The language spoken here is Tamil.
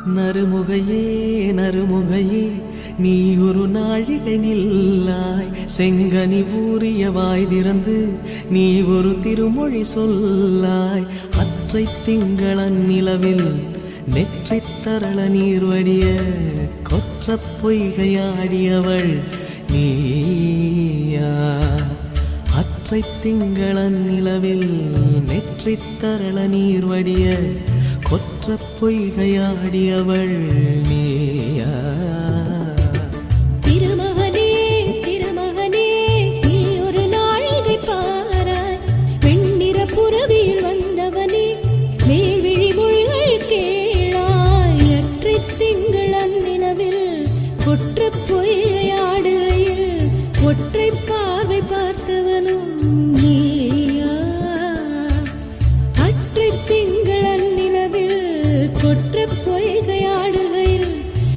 நறுமுகையே நறுமுகையே நீ ஒரு நாழிகை நில்லாய், செங்கனி ஊறிய வாய் திறந்து நீ ஒரு திருமொழி சொல்லாய். அற்றை திங்களன் நிலவில் நெற்றி தரள நீர் வடிய கொற்ற பொய்கையாடியவள் நீயா. அற்றை திங்களன் நிலவில் நெற்றி தரள நீர் வடிய கொற்ற பொய்கையாடியவள் நீயா. திருமகனே திருமகனே நீ ஒரு நாழிகை பாராய், வெண்ணிற புறவியில் வந்தவனே மேல்விழி மொழிகள் கேளாய். அற்றை திங்களன் நிலவில் கொற்ற பொய்கையாடுகையில் ஒற்றை பார்வை பார்த்தவனும் நீயா. அற்றை திங்களன் நிலவில் கொற்ற பொய்கையா